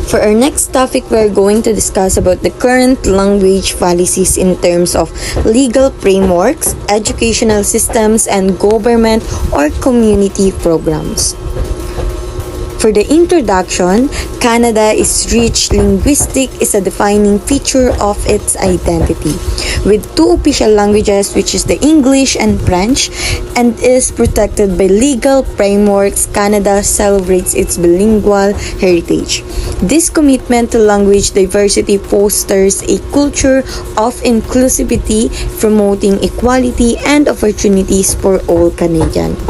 For our next topic, we're going to discuss about the current language policies in terms of legal frameworks, educational systems, and government or community programs. For the introduction, Canada is rich linguistic is a defining feature of its identity, with two official languages which is the English and French, and is protected by legal frameworks. Canada celebrates its bilingual heritage. This commitment to language diversity fosters a culture of inclusivity, promoting equality and opportunities for all Canadians.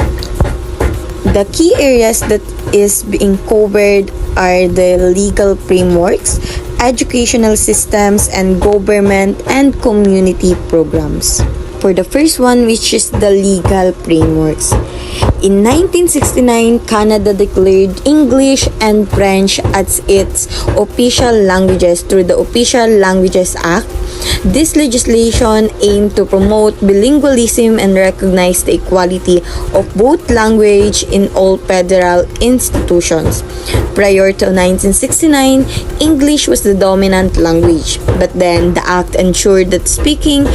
The key areas that is being covered are the legal frameworks, educational systems, and government and community programs. For the first one, which is the legal frameworks. In 1969, Canada declared English and French as its official languages through the Official Languages Act. This legislation aimed to promote bilingualism and recognize the equality of both language in all federal institutions. Prior to 1969, English was the dominant language, but then the act ensured that speaking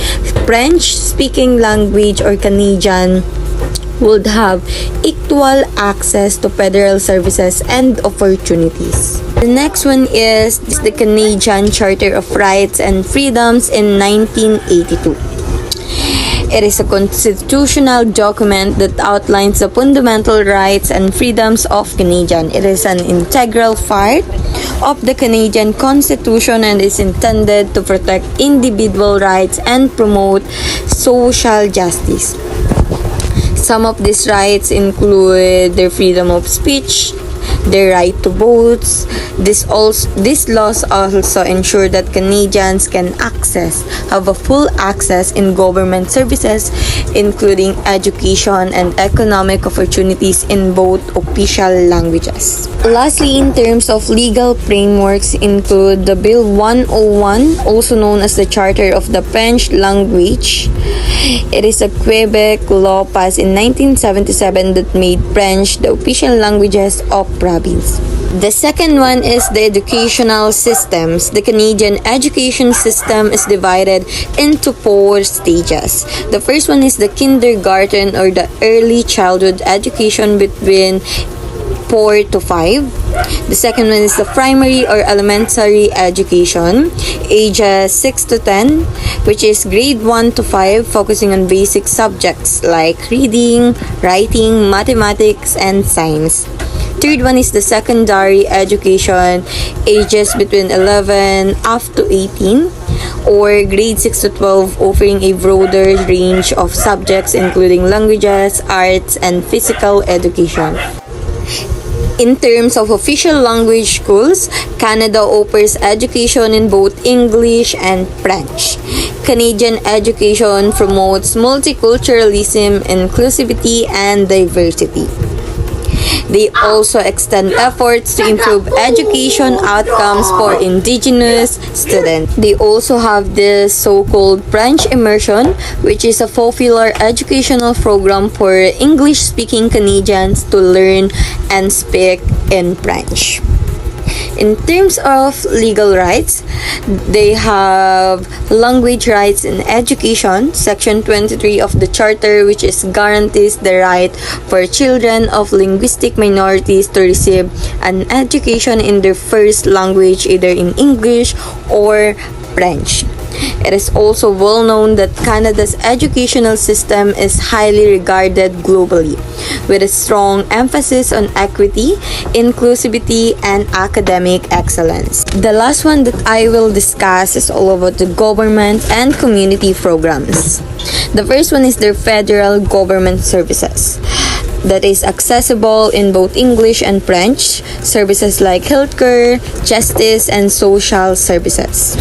French-speaking language or Canadian would have equal access to federal services and opportunities. The next one is the Canadian Charter of Rights and Freedoms in 1982. It is a constitutional document that outlines the fundamental rights and freedoms of Canadians. It is an integral part of the Canadian Constitution and is intended to protect individual rights and promote social justice. Some of these rights include their freedom of speech, their right to vote. These laws also ensure that Canadians can have a full access in government services, including education and economic opportunities in both official languages. Lastly, in terms of legal frameworks include the Bill 101, also known as the Charter of the French Language. It is a Quebec law passed in 1977 that made French the official languages of province. The second one is the educational systems. The Canadian education system is divided into 4 stages. The first one is the kindergarten or the early childhood education between 4 to 5. The second one is the primary or elementary education, ages 6 to 10, which is grade 1 to 5, focusing on basic subjects like reading, writing, mathematics, and science. Third one is the secondary education, ages between 11 up to 18, or grade 6 to 12, offering a broader range of subjects including languages, arts, and physical education. In terms of official language schools, Canada offers education in both English and French. Canadian education promotes multiculturalism, inclusivity, and diversity. They also extend efforts to improve education outcomes for Indigenous students. They also have the so-called French immersion, which is a popular educational program for English-speaking Canadians to learn and speak in French. In terms of legal rights, they have language rights in education, Section 23 of the Charter, which guarantees the right for children of linguistic minorities to receive an education in their first language, either in English or French. It is also well known that Canada's educational system is highly regarded globally, with a strong emphasis on equity, inclusivity, and academic excellence. The last one that I will discuss is all about the government and community programs. The first one is their federal government services that is accessible in both English and French, services like healthcare, justice, and social services.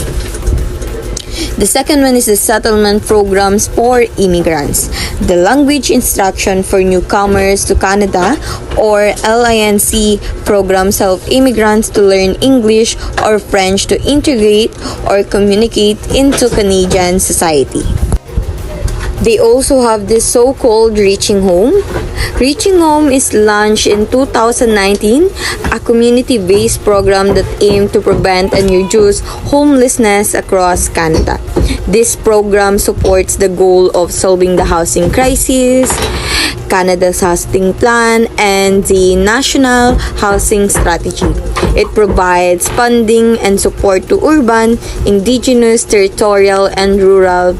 The second one is the settlement programs for immigrants, the language instruction for newcomers to Canada, or LINC programs help immigrants to learn English or French to integrate or communicate into Canadian society. They also have this so-called Reaching Home. Reaching Home is launched in 2019, a community-based program that aimed to prevent and reduce homelessness across Canada. This program supports the goal of solving the housing crisis, Canada's housing plan, and the National Housing Strategy. It provides funding and support to urban, indigenous, territorial, and rural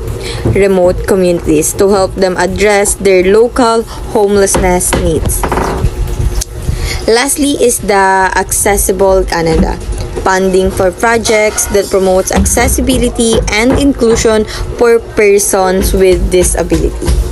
remote communities to help them address their local homelessness needs. Lastly is the Accessible Canada, funding for projects that promotes accessibility and inclusion for persons with disability.